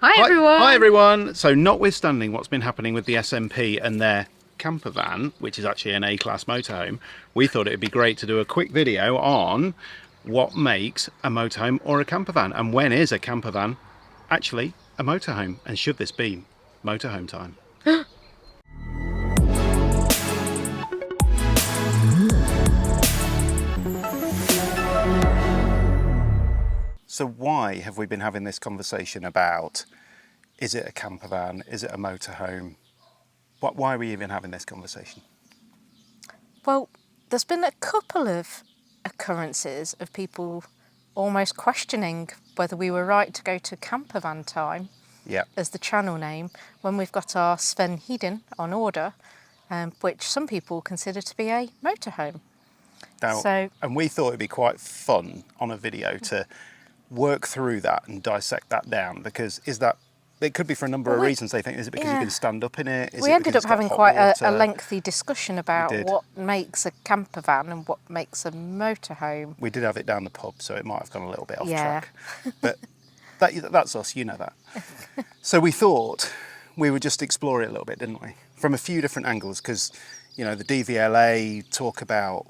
Hi everyone! Hi everyone! So notwithstanding what's been happening with the SMP and their Campervan, which is actually an A-class motorhome, we thought it would be great to do a quick video on what makes a motorhome or a campervan, and when is a campervan actually a motorhome, and should this be motorhome time? So why have we been having this conversation about, is it a campervan, is it a motorhome? Why are we even having this conversation? Well, there's been a couple of occurrences of people almost questioning whether we were right to go to Campervan Time as the channel name when we've got our Sven Hedin on order, which some people consider to be a motorhome. Now, and we thought it'd be quite fun on a video to work through that and dissect that down, because it could be for a number of reasons. They think, is it because you can stand up in it? We ended up having quite a lengthy discussion about what makes a campervan and what makes a motorhome. We did have it down the pub, so it might have gone a little bit off track. But that's us, you know that. So we thought we would just explore it a little bit, didn't we? From a few different angles, because, you know, the DVLA talk about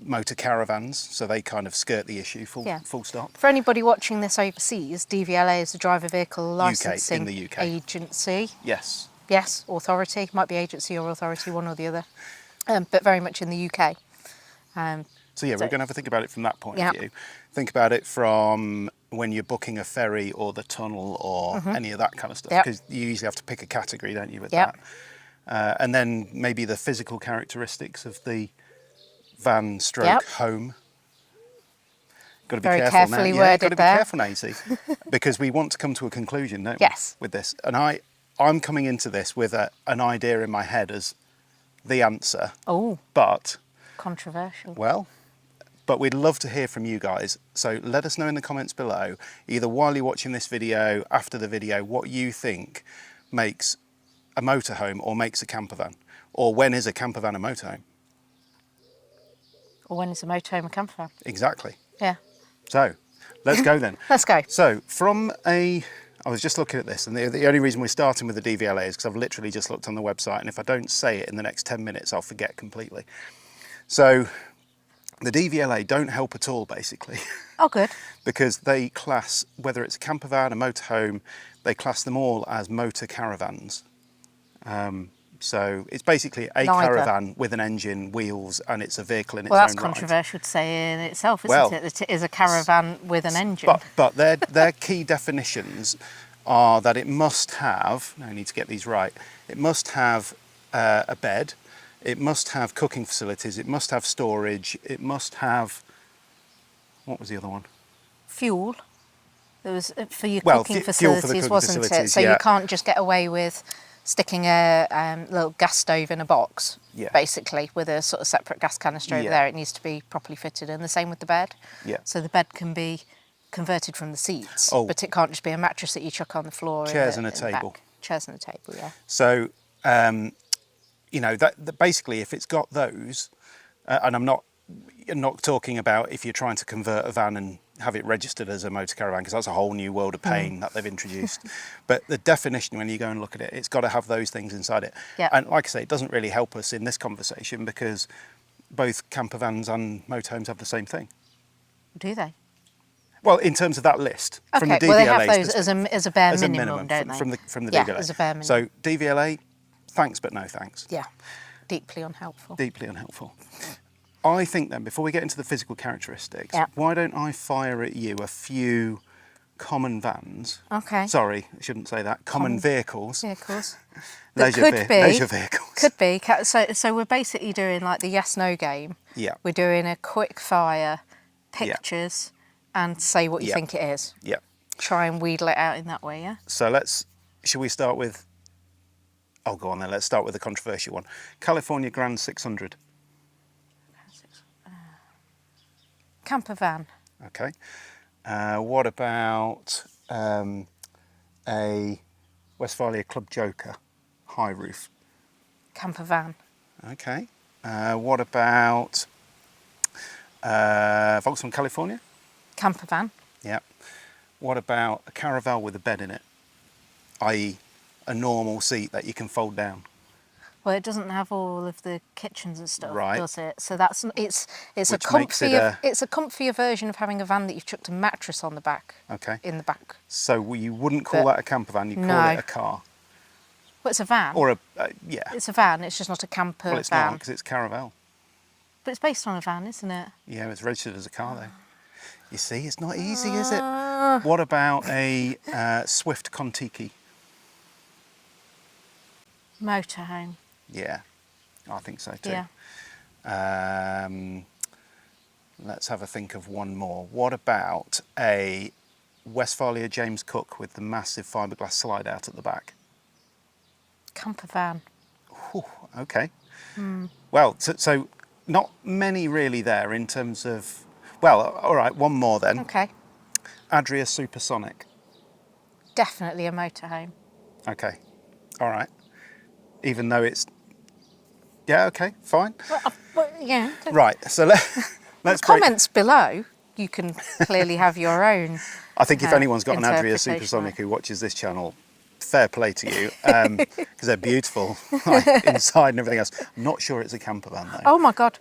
motor caravans, so they kind of skirt the issue full stop. For anybody watching this overseas, DVLA is the Driver Vehicle Licensing Agency. Yes. Yes, authority. Might be agency or authority, one or the other, but very much in the UK. So we're going to have a think about it from that point of view. Think about it from when you're booking a ferry or the tunnel or any of that kind of stuff, because you usually have to pick a category, don't you, with that? And then maybe the physical characteristics of the van stroke home. Got to be very careful carefully now. Worded got to be there. Careful now, you see, because we want to come to a conclusion, don't we? Yes. With this, and I'm coming into this with an idea in my head as the answer. Oh. But controversial. Well, but we'd love to hear from you guys. So let us know in the comments below, either while you're watching this video, after the video, what you think makes a motorhome or makes a campervan, or when is a campervan a motorhome? Or when is a motorhome a campervan? Exactly. Yeah. So, let's go then. Let's go. So, I was just looking at this, and the only reason we're starting with the DVLA is because I've literally just looked on the website, and if I don't say it in the next 10 minutes, I'll forget completely. So, the DVLA don't help at all, basically. Oh, good. Because they class, whether it's a campervan, a motorhome, they class them all as motor caravans. So it's basically a caravan with an engine, wheels, and it's a vehicle in its own right. Well, that's controversial to say in itself, isn't it? That it is a caravan with an engine. But their key definitions are that it must have, now I need to get these right, it must have a bed, it must have cooking facilities, it must have storage, it must have, what was the other one? Fuel. There was for your cooking facilities, wasn't it? So you can't just get away with sticking a little gas stove in a box, basically, with a sort of separate gas canister over there. It needs to be properly fitted, and the same with the bed. So the bed can be converted from the seats, but it can't just be a mattress that you chuck on the floor. Chairs and a table. Chairs and a table, yeah. So, you know, that basically, if it's got those, and I'm not talking about if you're trying to convert a van and have it registered as a motor caravan, because that's a whole new world of pain that they've introduced. But the definition, when you go and look at it, it's got to have those things inside it. And like I say, it doesn't really help us in this conversation because both campervans and motorhomes have the same thing. Do they? Well, in terms of that list, from the DVLA, well, they have those as a bare minimum, don't they? From the DVLA. As a bare minimum. So DVLA, thanks but no thanks. Yeah, deeply unhelpful. Deeply unhelpful. I think then, before we get into the physical characteristics, why don't I fire at you a few common vans? Okay. Sorry, I shouldn't say that. Common vehicles. Vehicles. Leisure vehicles. Could be. So we're basically doing like the yes/no game. Yeah. We're doing a quick fire, pictures, and say what you think it is. Yeah. Try and wheedle it out in that way, yeah? So shall we start with, oh, go on then, let's start with the controversial one. California Grand 600. Campervan. Okay. What about a Westphalia Club Joker high roof? Campervan. Okay. What about Volkswagen California? Campervan. Yeah. What about a Caravel with a bed in it? i.e. a normal seat that you can fold down. Well, it doesn't have all of the kitchens and stuff, right. does it? So that's it's a comfier version of having a van that you've chucked a mattress on the back. Okay. In the back. So you wouldn't call that a camper van, you'd call it a car. Well, it's a van. Or yeah. It's a van, it's just not a camper van. Well, it's not, because it's Caravel. But it's based on a van, isn't it? Yeah, it's registered as a car, though. You see, it's not easy, is it? What about a Swift Contiki? Motorhome. Yeah, I think so too. Yeah. Let's have a think of one more. What about a Westphalia James Cook with the massive fiberglass slide out at the back? Campervan. Ooh, okay. Well, so not many really there in terms of... Well, all right, one more then. Okay. Adria Supersonic. Definitely a motorhome. Okay, all right. Even though it's... Yeah, okay, fine. Well, yeah. Right, so let's comments below, you can clearly have your own. I think if anyone's got an Adria Supersonic who watches this channel, fair play to you, because they're beautiful, like, inside and everything else. I'm not sure it's a camper van though. Oh my God.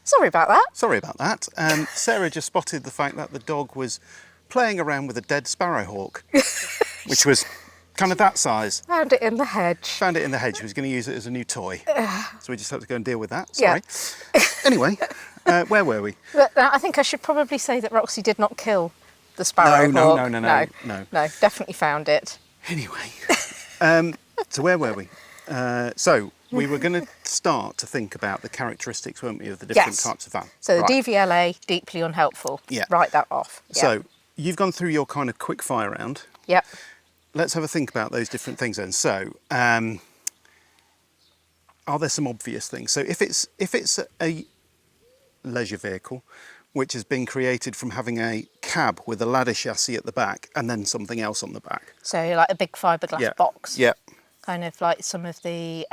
Sorry about that. Sorry about that. Sarah just spotted the fact that the dog was playing around with a dead sparrowhawk, which was kind of that size. Found it in the hedge. Found it in the hedge. She was going to use it as a new toy. So we just had to go and deal with that. Sorry. Yeah. Anyway, where were we? But, I think I should probably say that Roxy did not kill the sparrowhawk. No, definitely found it. Anyway, so where were we? So we were going to start to think about the characteristics, weren't we, of the different types of van. So the DVLA, deeply unhelpful. Yeah. Write that off. Yeah. So you've gone through your kind of quick fire round. Yep. Let's have a think about those different things then. So are there some obvious things? So if it's a leisure vehicle, which has been created from having a cab with a ladder chassis at the back and then something else on the back. So like a big fiberglass box. Yeah. Kind of like some of the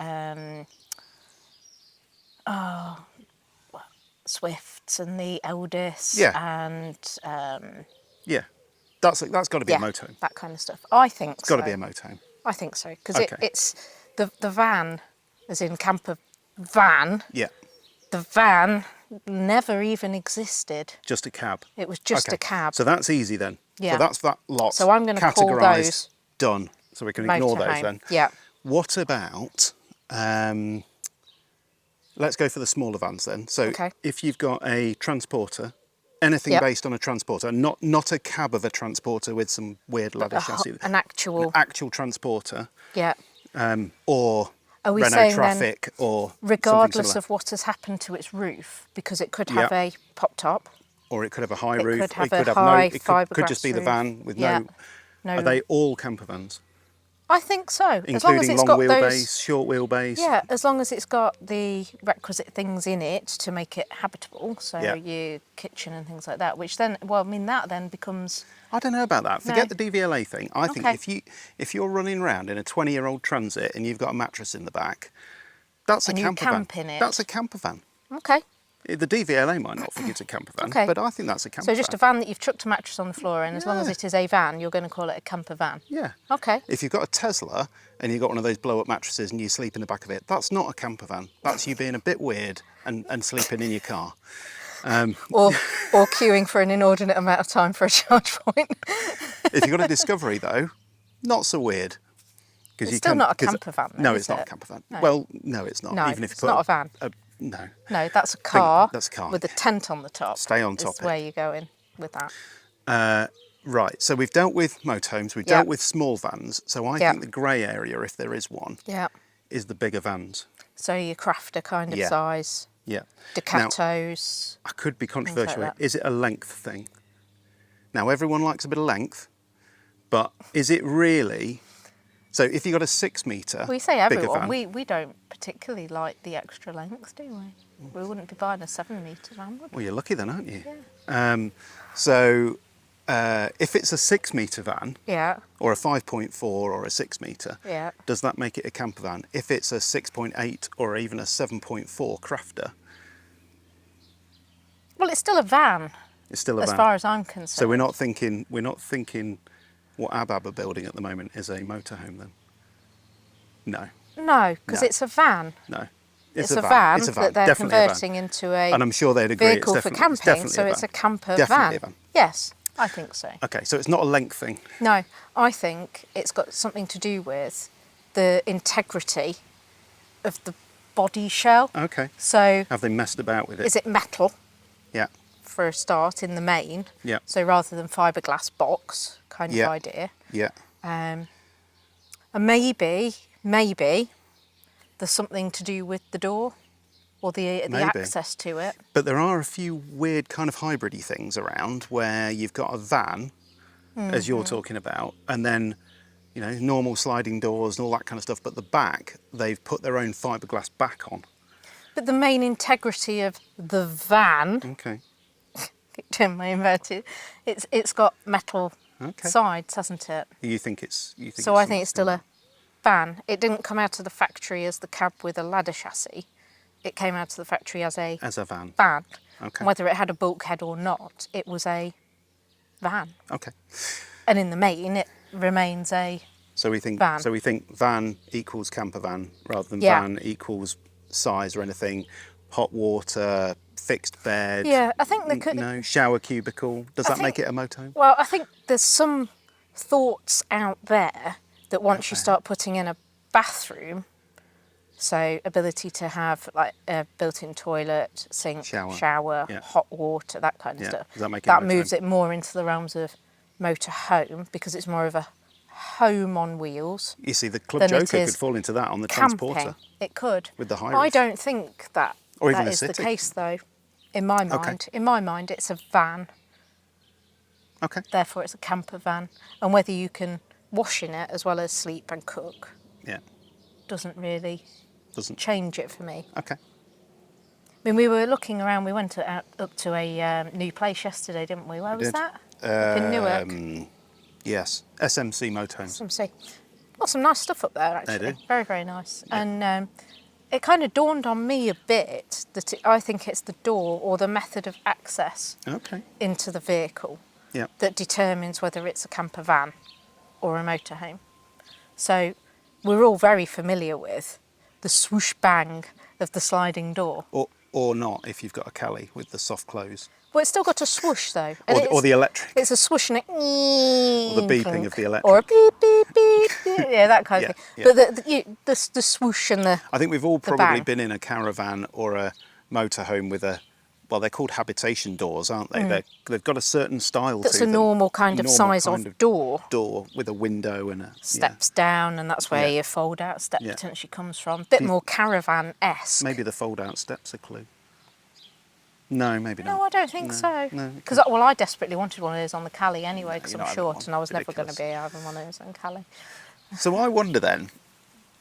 Swifts and the Eldest and yeah, that's got to be a motorhome. That kind of stuff. I think it's got to be a motorhome. I think so because it's the van, as in camper van. Yeah. The van never even existed. Just a cab. It was just a cab. So that's easy then. Yeah. So that's that lot. So I'm going to call those done. So we can ignore those then. Yeah. What about, let's go for the smaller vans then. So if you've got a transporter, anything based on a transporter, not a cab of a transporter with some weird ladder chassis. An actual transporter. Yeah. Or Are we Renault saying Traffic then, or regardless of what has happened to its roof, because it could have a pop top. Or it could have a high roof. It could have it could just be the van with no. Are they all camper vans? I think so. Including as long as it's long got wheelbase, short wheelbase. Yeah, as long as it's got the requisite things in it to make it habitable. So your kitchen and things like that, which then, well, I mean, that then becomes... I don't know about that. Forget the DVLA thing. I think if you're running around in a 20-year-old Transit and you've got a mattress in the back, that's a camper van. In it. That's a camper van. Okay. The DVLA might not think it's a camper van, but I think that's a camper van. So just a van that you've chucked a mattress on the floor in, as long as it is a van, you're going to call it a camper van? Yeah. Okay. If you've got a Tesla and you've got one of those blow-up mattresses and you sleep in the back of it, that's not a camper van. That's you being a bit weird and sleeping in your car. Or queuing for an inordinate amount of time for a charge point. If you've got a Discovery, though, not so weird. It's still not a camper van, though, no, it's not a camper van. No. Well, no, it's not. No, even if it's not a van. No. No, that's a car. That's a car. With a tent on the top. Stay on top. That's where you're going with that. Right, so we've dealt with motorhomes, we've dealt with small vans, so I think the grey area, if there is one, is the bigger vans. So your crafter kind of size. Yeah. Ducatos. Now, I could be controversial. Like is it a length thing? Now, everyone likes a bit of length, but is it really... So if you've got a 6 metre we say everyone, van, we don't particularly like the extra length, do we? We wouldn't be buying a 7 metre van, would we? Well, you're lucky then, aren't you? Yeah. So if it's a 6 metre van, yeah, or a 5.4 or a 6 metre, yeah, does that make it a camper van? If it's a 6.8 or even a 7.4 crafter, well, it's still a van. it's still a van. As far as I'm concerned. So we're not thinking what ABAB are building at the moment is a motorhome then? No. No, because No. it's a van. No. It's a van that they're converting into a and I'm sure they'd agree vehicle for camping, so it's a camper definitely a van. van. Yes, I think so. Okay, so it's not a length thing. No, I think it's got something to do with the integrity of the body shell. Okay. So have they messed about with it? Is it metal? Yeah. For a start, in the main. Yeah. So rather than fiberglass box kind of idea. Yeah. And maybe there's something to do with the door or the access to it. But there are a few weird kind of hybrid-y things around where you've got a van, as you're talking about, and then, you know, normal sliding doors and all that kind of stuff. But the back, they've put their own fiberglass back on. But the main integrity of the van, okay, in my inverted, it's got metal sides, hasn't it? You think it's? So I think it's still a van. It didn't come out of the factory as the cab with a ladder chassis. It came out of the factory as a van. Van. Okay. Whether it had a bulkhead or not, it was a van. Okay. And in the main, it remains a van. So we think van equals camper van rather than van equals size or anything. Hot water, fixed bed. Yeah, I think there could. No shower cubicle. Does that make it a motorhome? Well, I think there's some thoughts out there that once you start putting in a bathroom, so ability to have like a built-in toilet, sink, shower, hot water, that kind of stuff. Does that make it that moves it more into the realms of motorhome because it's more of a home on wheels. You see, the Club Joker could fall into that on the transporter. It could. With the high roof. I don't think that is the city. case, though. In my mind, it's a van. Okay. Therefore, it's a camper van, and whether you can wash in it as well as sleep and cook, doesn't really change it for me. Okay. I mean, we were looking around. We went up to a new place yesterday, didn't we? Where was that? Up in Newark. Yes, SMC Motorhomes. SMC. Got some nice stuff up there, actually. They do. Very, very nice. Yeah. And it kind of dawned on me a bit that I think it's the door or the method of access into the vehicle that determines whether it's a camper van or a motorhome. So we're all very familiar with the swoosh bang of the sliding door. Or not, if you've got a Cali with the soft close. Well, it's still got a swoosh, though. Or the electric. It's a swoosh and or the beeping of the electric. Or a beep, beep, beep. Yeah, that kind of thing. Yeah. But the swoosh and the I think we've all probably been in a caravan or a motorhome with they're called habitation doors, aren't they? They've got a certain style to them. That's a normal kind of size of door. Door with a window and steps down, and that's where your fold-out step potentially comes from. Bit more caravan-esque. Maybe the fold-out step's a clue. No, maybe not. No, I don't think so. No, because I desperately wanted one of those on the Cali anyway, because I'm short and I was never going to be having one of those on Cali. So I wonder then,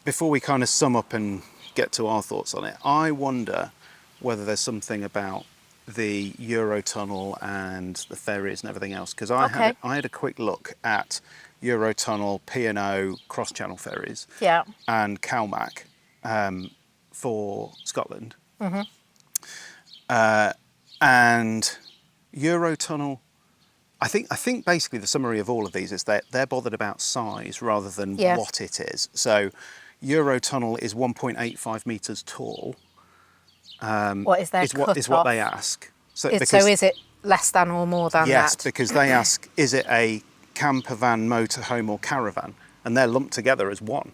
before we kind of sum up and get to our thoughts on it, I wonder whether there's something about the Eurotunnel and the ferries and everything else, because I had a quick look at Eurotunnel, P&O, cross-channel ferries, and CalMac for Scotland. Mm-hmm. And Eurotunnel, I think basically the summary of all of these is that they're bothered about size rather than what it is. So Eurotunnel is 1.85 metres tall. What is their cut-off? Is what they ask. So is it less than or more than that? Yes, because they ask, is it a campervan, motorhome or caravan? And they're lumped together as one.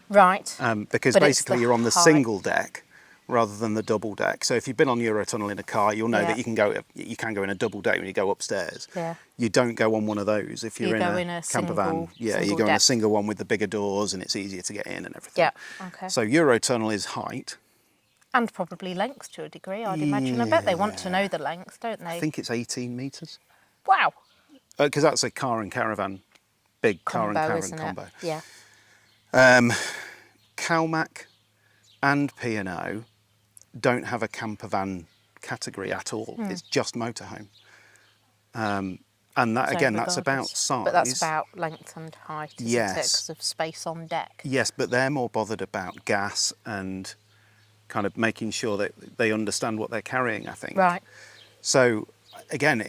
Right. Because basically you're on the single deck rather than the double deck. So if you've been on Eurotunnel in a car, you'll know that you can go in a double deck when you go upstairs. Yeah. You don't go on one of those if you're in a campervan. You go in a single one with the bigger doors and it's easier to get in and everything. Yeah. Okay. So Eurotunnel is height. And probably length to a degree, I'd imagine. I bet they want to know the length, don't they? I think it's 18 metres. Wow. Because that's a car and caravan, big car and caravan combo. Yeah. CalMac and P&O don't have a campervan category at all. It's just motorhome. And that, So again, that's about size. But that's about length and height, isn't it? Because of space on deck. Yes, but they're more bothered about gas and kind of making sure that they understand what they're carrying, I think. Right. So, again,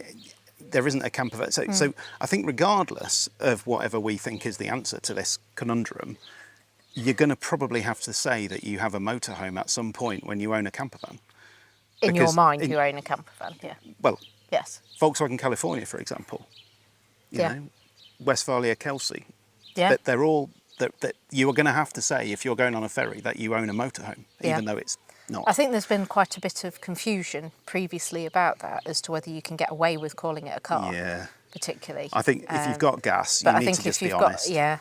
there isn't a campervan. So I think regardless of whatever we think is the answer to this conundrum, you're going to probably have to say that you have a motorhome at some point when you own a campervan. In your mind, you own a campervan, yeah. Well, yes. Volkswagen California, for example. You know, Westfalia Kelsey. Yeah. They're all, that you are going to have to say, if you're going on a ferry, that you own a motorhome, even though it's not. I think there's been quite a bit of confusion previously about that as to whether you can get away with calling it a car. Yeah. Particularly. I think if you've got gas, you need to just be honest. Yeah.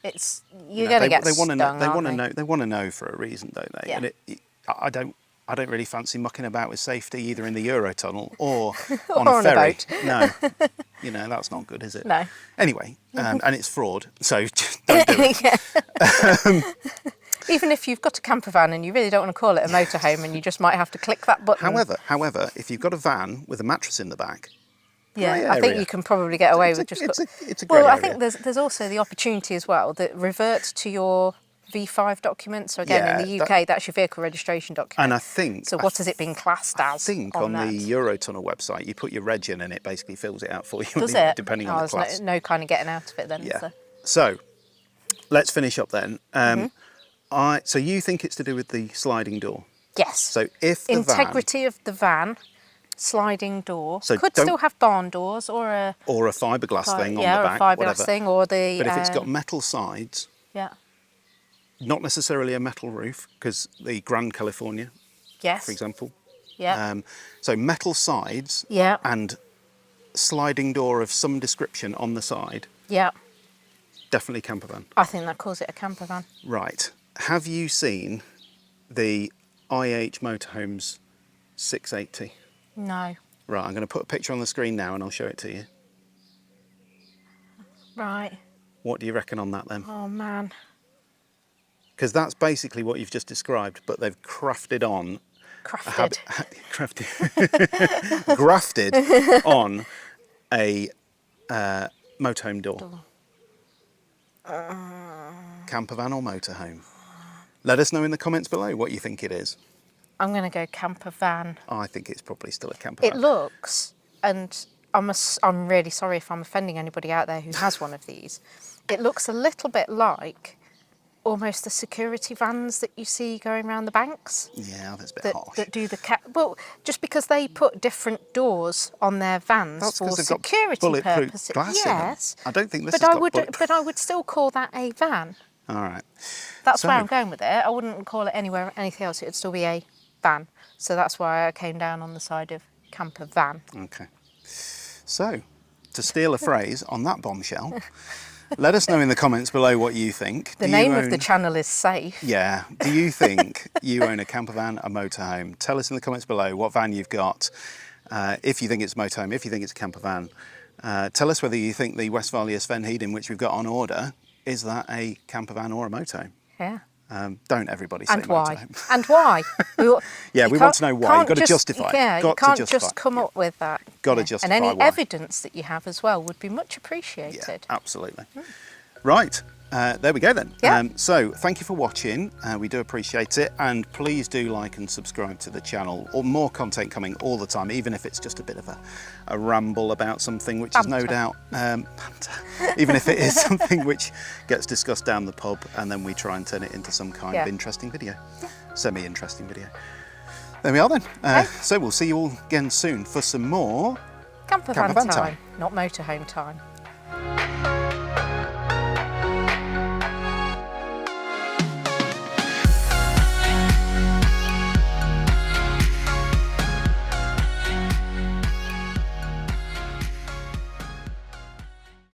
It's, you're going to get stung, They want to know for a reason, don't they? Yeah. And I don't really fancy mucking about with safety either in the Eurotunnel or on or a ferry. On a boat. No, you know, that's not good, is it? No. Anyway, and it's fraud, so just don't do it. Even if you've got a campervan and you really don't want to call it a motorhome, and you just might have to click that button. However, if you've got a van with a mattress in the back, I think you can probably get away with just. It's a great area. I think there's also the opportunity as well that reverts to your V5 document. So again, in the UK, that's your vehicle registration document. And I think... So what has it been classed as? I think on the Eurotunnel website, you put your reg in and it basically fills it out for you. Does it? Depending on the class. There's no kind of getting out of it then, yeah. is there? So, let's finish up then. So you think it's to do with the sliding door? Yes. So if the integrity of the van, sliding door, so could still have barn doors or a fiberglass thing on the back, or a fiberglass thing, or the... But if it's got metal sides... Yeah. Not necessarily a metal roof, because the Grand California, for example. Yeah. So metal sides and sliding door of some description on the side. Yeah. Definitely campervan. I think that calls it a campervan. Right. Have you seen the IH Motorhomes 680? No. Right, I'm going to put a picture on the screen now and I'll show it to you. Right. What do you reckon on that then? Oh, man. Because that's basically what you've just described, but they've grafted on a motorhome door. Campervan or motorhome? Let us know in the comments below what you think it is. I'm going to go campervan. I think it's probably still a campervan. It looks, and I'm really sorry if I'm offending anybody out there who has one of these, it looks a little bit like almost the security vans that you see going around the banks. Yeah, that's a bit harsh. That do the well, just because they put different doors on their vans for security purposes. Yes, I don't think this. But I would still call that a van. All right. That's where I'm going with it. I wouldn't call it anything else. It'd still be a van. So that's why I came down on the side of camper van. Okay. So, to steal a phrase on that bombshell. Let us know in the comments below what you think. The name of the channel is safe. Yeah. Do you think you own a campervan, a motorhome? Tell us in the comments below what van you've got. If you think it's a motorhome, if you think it's a campervan. Tell us whether you think the Westfalia Sven Hedin, which we've got on order, is that a campervan or a motorhome? Yeah. Don't everybody say motorhome. And why? Yeah, we want to know why. You've got to justify it. Yeah, you can't just come up with that. Got to justify and any why. Evidence that you have as well would be much appreciated. Yeah, absolutely. Right. There we go then. Yeah. So thank you for watching. We do appreciate it, and please do like and subscribe to the channel. Or more content coming all the time, even if it's just a bit of a ramble about something, which is no doubt even if it is something which gets discussed down the pub, and then we try and turn it into some kind of interesting video, semi-interesting video. There we are then. So we'll see you all again soon for some more Campervan time, not motorhome time.